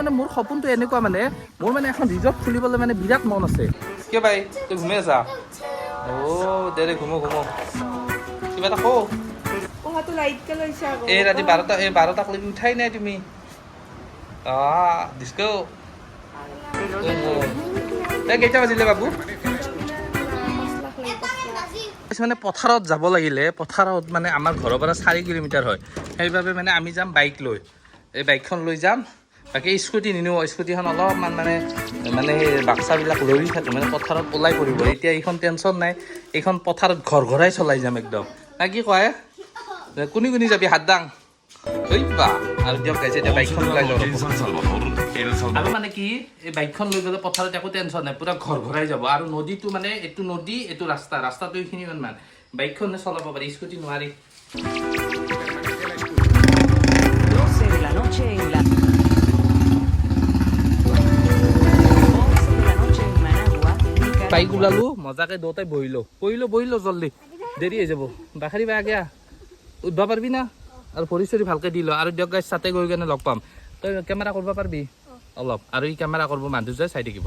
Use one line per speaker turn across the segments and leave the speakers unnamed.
মানে মোৰ সপোনটো এনেকুৱা মানে মোৰ মানে এখন ৰিজৰ্ট খুলিবলৈ মানে বিৰাট মন আছে কিয় ভাই তই ঘুমাই আছা দে ঘুমো কিবা এটা কওঁ এই ৰাতি 12টাক লৈকে উঠাই নাই তুমি ডিস্কো কেইটা বাজিলে বাবু মানে পথাৰত যাব লাগিলে পথাৰত মানে আমাৰ ঘৰৰ পৰা 4 কিলোমিটাৰ হয় সেইবাবে মানে আমি যাম বাইক লৈ এই বাইকখন লৈ যাম বাকী স্কুটি নিনিও স্কুটিখন অলপমান মানে বাচ্চাবিলাক লৰি থাকে মানে পথাৰত ওলাই পৰিব এতিয়া এইখন টেনশ্যন নাই এইখন পথাৰত ঘৰাই চলাই যাম একদম না কি কয় কোনি যাবি হাত দাং বা আৰু দিয়ক গাইছে এতিয়া বাইকখন ওলাই যাওঁ আৰু মানে কি এই বাইকখন লৈ গ'লে পথাৰত একো টেনশ্যন নাই পুৰা ঘৰাই যাব আৰু নদীটো মানে এইটো নদী এইটো ৰাস্তাটো এইখিনি ইমান বাইকখনে চলাব পাৰি স্কুটি নোৱাৰি বাইক ওলালো মজাকে দুটাই বহিলো জল্দি দেৰি হৈ যাব বাখাৰী বা আগে উঠবা পাৰবি না আৰু ভৰি চৰি ভালকে দি ল আৰু দিয়ক গাইছ তাতে গৈ কেনে লগ পাম তই কেমেৰা কৰিব পাৰিবি অলপ আৰু ই কেমেৰা কৰিব মানুহ যায় চাই থাকিব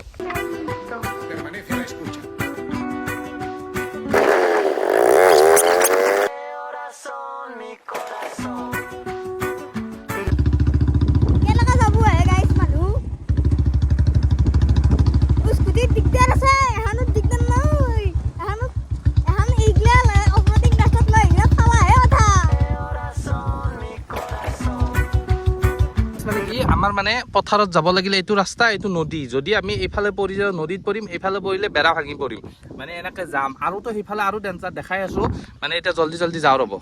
আমাৰ মানে পথাৰত যাব লাগিলে এইটো ৰাস্তা এইটো নদী যদি আমি এইফালে পৰি যাওঁ নদীত পৰিম এইফালে পৰিলে বেৰা ভাঙি পৰিম মানে এনেকে যাম আৰু তো সেইফালে আৰু ডেঞ্জাৰ দেখাই আছো মানে এতিয়া জল্দি যাওঁ ৰ'ব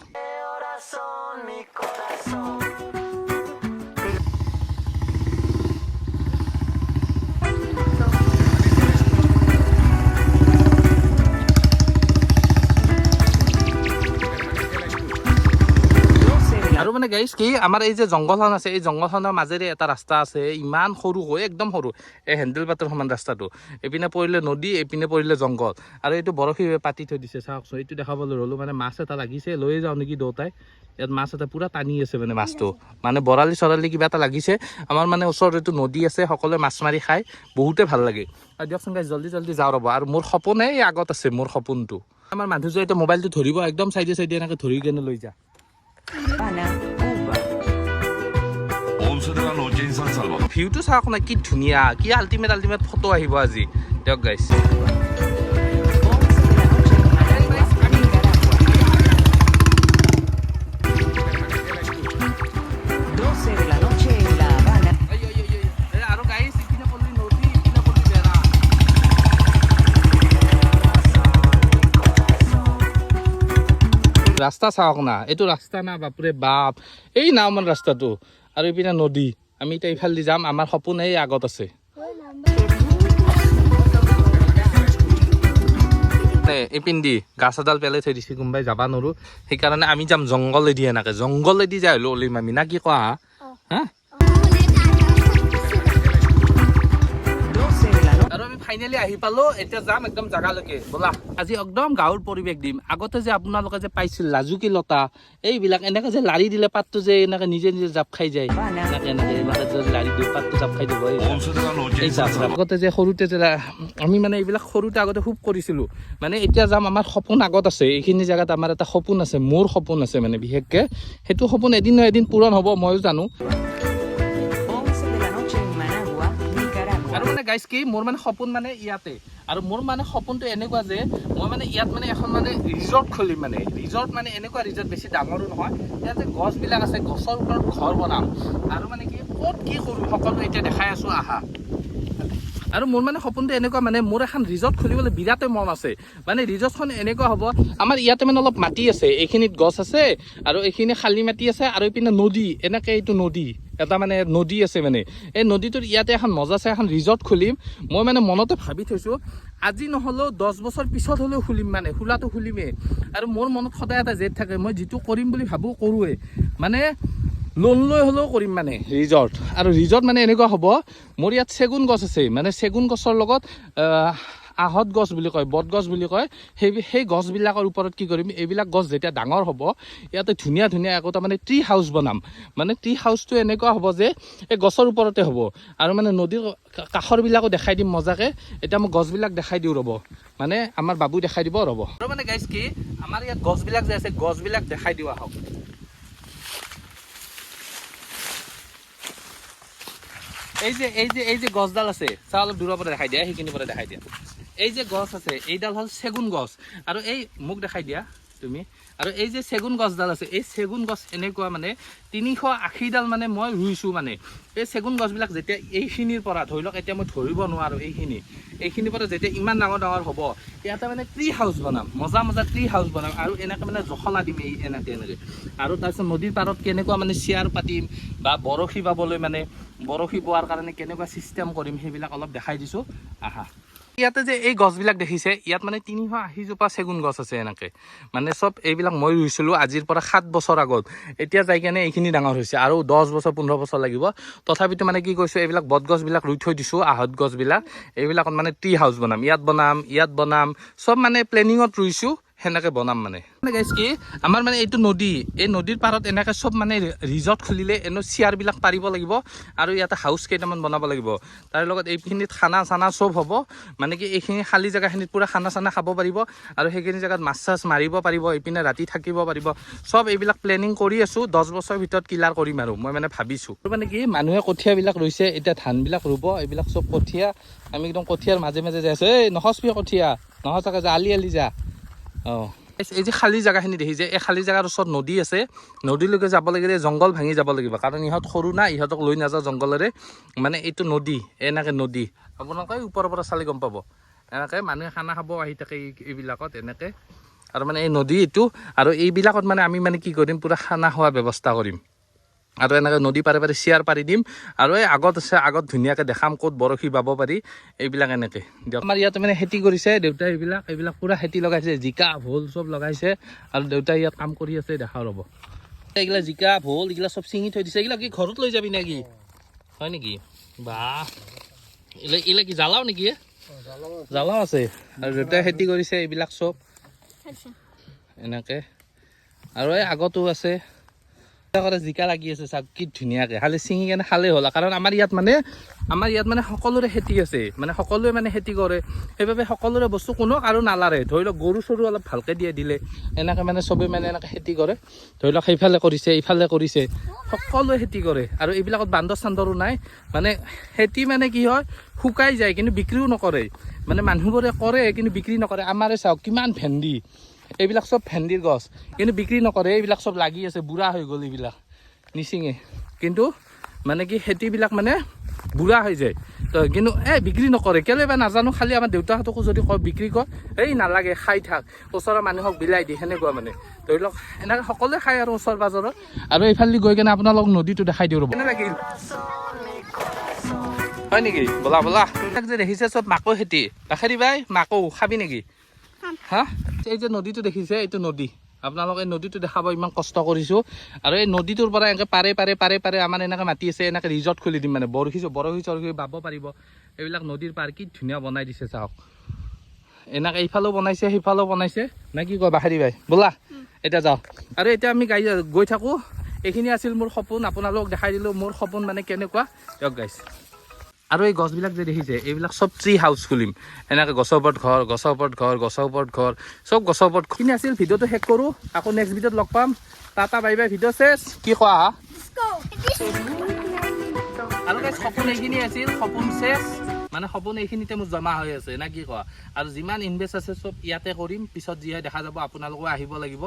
আৰু মানে গাইছ কি আমাৰ এই যে জংঘলখন আছে এই জংঘলখনৰ মাজেৰে এটা ৰাস্তা আছে ইমান সৰু হয় একদম সৰু এই হেণ্ডেল পাতৰ সমান ৰাস্তাটো এইপিনে পৰিলে নদী এইপিনে পৰিলে জংঘল আৰু এইটো বৰশী পাতি থৈ দিছে চাওকচোন এইটো দেখাবলৈ ৰ'লো মানে মাছ এটা লাগিছে লৈ যাওঁ নেকি দুটাই ইয়াত মাছ এটা পুৰা টানি আছে মানে মাছটো মানে বৰালি চৰালি কিবা এটা লাগিছে আমাৰ মানে ওচৰত এইটো নদী আছে সকলোৱে মাছ মাৰি খাই বহুতে ভাল লাগে আৰু দিয়কচোন গাইছ জল্দি যাওঁ ৰ'ব আৰু মোৰ সপোনে এই আগত আছে মোৰ সপোনটো আমাৰ মানুহজনে এতিয়া মোবাইলটো ধৰিব একদম চাইডে এনেকৈ ধৰি কেনে লৈ যা ভিউটো চাওক না কি ধুনীয়া কি আল্টিমেট ফটো আহিব আজি দিয়ক গাইছ ৰাস্তা চাওক না এইটো ৰাস্তা না বাপৰে বাপ এই নাওমান ৰাস্তাটো আৰু এইপিনে নদী আমি এতিয়া এইফালে যাম আমাৰ সপোন এই আগত আছে এইপিনে গাছ এডাল পেলাই থৈ দিছে কোনোবাই যাব নোৱাৰো সেইকাৰণে আমি যাম জংঘলেদি এনেকে জংঘলেদি যাই হলো অলিম আমি না কি কোৱা হা আৰু আমি ফাইনেলি আহি পালো এতিয়া যাম একদম জাগালৈকে ব'লা আজি একদম গাঁৱৰ পৰিৱেশ দিম আগতে যে আপোনালোকে যে পাইছিল লাজুকী লতা এইবিলাক এনেকে যে লাৰি দিলে পাতটো যে এনেকে নিজে জাপ খাই যায় এনেকে লাৰি দিওঁ পাতটো জাপ খাই দিব আগতে যে সৰুতে যে আমি মানে এইবিলাক সৰুতে আগতে খুব কৰিছিলো মানে এতিয়া যাম আমাৰ সপোন আগত আছে এইখিনি জেগাত আমাৰ এটা সপোন আছে মোৰ সপোন আছে মানে বিশেষকে সেইটো সপোন এদিন নহয় এদিন পূৰণ হ'ব ময়ো জানো আৰু মানে গাইছ কি মোৰ মানে সপোন মানে ইয়াতে আৰু মোৰ মানে সপোনটো এনেকুৱা যে মই মানে ইয়াত মানে এখন মানে ৰিজৰ্ট খুলিম মানে ৰিজৰ্ট মানে এনেকুৱা ৰিজৰ্ট বেছি ডাঙৰো নহয় ইয়াত যে গছবিলাক আছে গছৰ ওপৰত ঘৰ বনাম আৰু মানে কি ক'ত কি কৰোঁ সকলো এতিয়া দেখাই আছোঁ আহা আৰু মোৰ মানে সপোনটো এনেকুৱা মানে মোৰ এখন ৰিজৰ্ট খুলিবলৈ বিৰাটেই মন আছে মানে ৰিজৰ্টখন এনেকুৱা হ'ব আমাৰ ইয়াতে মানে অলপ মাটি আছে এইখিনিত গছ আছে আৰু এইখিনি খালী মাটি আছে আৰু এইপিনে নদী এনেকৈ এইটো নদী এটা মানে নদী আছে মানে এই নদীটোৰ ইয়াতে এখন মজাছে এখন ৰিজৰ্ট খুলিম মই মানে মনতে ভাবি থৈছোঁ আজি নহ'লেও 10 বছৰ পিছত হ'লেও খুলিম মানে খোলাটো খুলিমেই আৰু মোৰ মনত সদায় এটা জেদ থাকে মই যিটো কৰিম বুলি ভাবোঁ কৰোঁৱেই মানে লোন লৈ হ'লেও কৰিম মানে ৰিজৰ্ট আৰু ৰিজৰ্ট মানে এনেকুৱা হ'ব মোৰ ইয়াত চেগুন গছ আছে মানে চেগুন গছৰ লগত আহত গছ বুলি কয়, বট গছ বুলি কয়, সেই গছবিলাকৰ ওপৰত কি কৰিম, এইবিলাক গছ যেতিয়া ডাঙৰ হ'ব ইয়াতে ধুনীয়া ধুনীয়া একোটা মানে ট্ৰী হাউচ বনাম। মানে ট্ৰী হাউচটো এনেকুৱা হ'ব যে এই গছৰ ওপৰতে হ'ব আৰু মানে নদীৰ কাষৰবিলাকো দেখাই দিম মজাকৈ। এতিয়া মই গছবিলাক দেখাই দিওঁ ৰ'ব, মানে আমাৰ বাবু দেখাই দিব ৰ'ব। আৰু মানে গাইজ কি আমাৰ ইয়াত গছবিলাক যে আছে গছবিলাক দেখাই দিওঁ আহক। এই যে গছডাল আছে চা, অলপ দূৰৰ পৰা দেখাই দিয়া, সেইখিনিৰ পৰা দেখাই দিয়া। এই যে গছ আছে এইডাল হ'ল চেগুন গছ, আৰু এই মোক দেখাই দিয়া তুমি। আৰু এই যে চেগুন গছডাল আছে, এই চেগুন গছ এনেকুৱা মানে 380ডাল মানে মই ৰুইছোঁ। মানে এই চেগুন গছবিলাক যেতিয়া এইখিনিৰ পৰা ধৰি লওক, এতিয়া মই ধৰিব নোৱাৰোঁ, এইখিনিৰ পৰা যেতিয়া ইমান ডাঙৰ ডাঙৰ হ'ব ইয়াতে মানে ট্ৰী হাউচ বনাম, মজা মজা ট্ৰী হাউচ বনাম। আৰু এনেকৈ মানে জখলা দিম এনেকৈ। আৰু তাৰপিছত নদীৰ পাৰত কেনেকুৱা মানে চেয়াৰ পাতিম বা বৰশী বাবলৈ, মানে বৰশী বোৱাৰ কাৰণে কেনেকুৱা ছিষ্টেম কৰিম সেইবিলাক অলপ দেখাই দিছোঁ আহা। ইয়াতে যে এই গছবিলাক দেখিছে, ইয়াত মানে 380জোপা চেগুন গছ আছে এনেকৈ। মানে চব এইবিলাক মই ৰুইছিলোঁ আজিৰ পৰা 7 বছৰ আগত। এতিয়া যাই কেনে এইখিনি ডাঙৰ হৈছে, আৰু 10 বছৰ 15 বছৰ লাগিব। তথাপিতো মানে কি কৈছোঁ, এইবিলাক বটগছবিলাক ৰুই থৈ দিছোঁ, আহত গছবিলাক। এইবিলাকত মানে ট্ৰী হাউচ বনাম, ইয়াত বনাম চব মানে প্লেনিঙত ৰুইছোঁ, সেনেকৈ বনাম। মানে গাইজ কি আমাৰ মানে এইটো নদী, এই নদীৰ পাৰত এনেকৈ চব মানে ৰিজৰ্ট খুলিলে এনে চেয়াৰবিলাক পাৰিব লাগিব, আৰু ইয়াতে হাউচ কেইটামান বনাব লাগিব। তাৰ লগত এইখিনিত খানা চানা চব হ'ব। মানে কি এইখিনি খালী জেগাখিনিত পূৰা খানা চানা খাব পাৰিব, আৰু সেইখিনি জেগাত মাছ চাছ মাৰিব পাৰিব, এইপিনে ৰাতি থাকিব পাৰিব। চব এইবিলাক প্লেনিং কৰি আছোঁ, 10 বছৰৰ ভিতৰত ক্লিয়াৰ কৰিম আৰু মই মানে ভাবিছোঁ। মানে কি মানুহে কঠীয়াবিলাক ৰুইছে, এতিয়া ধানবিলাক ৰুব, এইবিলাক চব কঠীয়া। আমি একদম কঠীয়াৰ মাজে মাজে যাই আছোঁ। এই নহচবি কঠীয়া, নহচাকে যা, আলি যা। অঁ, এই যে খালী জেগাখিনি দেখিছে, এই খালী জেগাৰ ওচৰত নদী আছে। নদীলৈকে যাব লাগিলে জংঘল ভাঙি যাব লাগিব, কাৰণ ইহঁত সৰু না, ইহঁতক লৈ নাযাওঁ জংঘলেৰে। মানে এইটো নদী, এনেকৈ নদী আপোনালোকে ওপৰৰ পৰা চালি গম পাব। এনেকৈ মানুহে খানা খাব আহি থাকে এইবিলাকত এনেকৈ। আৰু মানে এই নদী এইটো, আৰু এইবিলাকত মানে আমি মানে কি কৰিম, পূৰা খানা খোৱাৰ ব্যৱস্থা কৰিম। আৰু এনেকৈ নদী পাৰে পাৰে চেয়াৰ পাৰি দিম, আৰু এই আগত আছে, আগত ধুনীয়াকৈ দেখাম ক'ত বৰশী বাব পাৰি, এইবিলাক এনেকৈ দিয়ক। আমাৰ ইয়াতে মানে খেতি কৰিছে দেউতাই, এইবিলাক পূৰা খেতি লগাইছে, জিকা ভোল চব লগাইছে, আৰু দেউতাই ইয়াত কাম কৰি আছে, দেখা ৰ'ব। এইগিলা জিকা ভোল এইগিলা চব ছিঙি থৈ দিছে। এইগিলা কি ঘৰত লৈ যাবি নেকি? হয় নেকি? বাহ, এইগিলা কি জ্বালাও নেকি? জ্বালাও আছে। আৰু দেউতাই খেতি কৰিছে এইবিলাক চব এনেকৈ। আৰু এই আগতো আছে জিকা লাগি আছে, চাওক কি ধুনীয়াকৈ। খালি ছিঙি কেনে খালেই হ'ল, কাৰণ আমাৰ ইয়াত মানে সকলোৰে খেতি আছে, মানে সকলোৱে মানে খেতি কৰে। সেইবাবে সকলোৰে বস্তু কোনো আৰু নালাৰে। ধৰি লওক গৰু চৰু অলপ ভালকৈ দিলে এনেকৈ মানে চবেই মানে এনেকৈ খেতি কৰে। ধৰি লওক সেইফালে কৰিছে, ইফালে কৰিছে, সকলোৱে খেতি কৰে। আৰু এইবিলাকত বান্দৰ চান্দৰো নাই। মানে খেতি মানে কি হয়, শুকাই যায় কিন্তু বিক্ৰীও নকৰে। মানে মানুহবোৰে কৰে কিন্তু বিক্ৰী নকৰে। আমাৰে চাওক কিমান ভেন্দি, এইবিলাক চব ভেন্দিৰ গছ, কিন্তু বিক্ৰী নকৰে। এইবিলাক চব লাগি আছে, বুঢ়া হৈ গ'ল, এইবিলাক নিচিঙে। কিন্তু মানে কি খেতিবিলাক মানে বুঢ়া হৈ যায়, তো কিন্তু বিক্ৰী নকৰে কেলৈ বা নাজানো। খালি আমাৰ দেউতাহঁতকো যদি কয় বিক্ৰী কৰ, নালাগে, খাই থাক, ওচৰৰ মানুহক বিলাই দিয়ে, সেনেকুৱা মানে। ধৰি লওক এনেকৈ সকলোৱে খায় আৰু ওচৰ পাজৰত। আৰু এইফালে গৈ কেনে আপোনালোকক নদীটো দেখাই দিওঁ ৰ'ব। কেনে লাগিল? হয় নেকি? ব'লা ব'লা। যে দেখিছে চব মাকৈ খেতি, বাখেৰি বাই মাকৌ খাবি নেকি? হা, এই যে নদীটো দেখিছে, এইটো নদী। আপোনালোক এই নদীটো দেখাব ইমান কষ্ট কৰিছোঁ। আৰু এই নদীটোৰ পৰা এনেকৈ পাৰে আমাৰ এনেকৈ মাতি আছে, এনেকৈ ৰিজৰ্ট খুলি দিম। মানে বৰশী চৰশী বাব পাৰিব। এইবিলাক নদীৰ পাৰ কি ধুনীয়া বনাই দিছে চাওক। এনেকৈ ইফালেও বনাইছে, সিফালেও বনাইছে, নে কি কয় বাখেৰি বাই? ব'লা এতিয়া যাওঁ। আৰু এতিয়া আমি গৈ থাকোঁ। এইখিনি আছিল মোৰ সপোন, আপোনালোকক দেখাই দিলোঁ মোৰ সপোন মানে কেনেকুৱা, দিয়ক গাইছ। আৰু এই গছবিলাক যে দেখিছে, এইবিলাক চব ট্ৰী হাউচ খুলিম। এনেকৈ গছৰ ওপৰত ঘৰ, চব গছৰ ওপৰত। কিনি আছিল। ভিডিঅ'টো শেষ কৰোঁ, আকৌ নেক্সট ভিডিঅ'ত লগ পাম। টাটা বাই বাই, ভিডিঅ' চেছ। কি কোৱা? আৰু সপোন এইখিনি আছিল, সপোন চেছ। মানে সপোন এইখিনিতে মোৰ জমা হৈ আছে, নে কি কোৱা? আৰু যিমান ইনভেষ্ট আছে চব ইয়াতে কৰিম, পিছত যি হয় দেখা যাব। আপোনালোকেও আহিব লাগিব।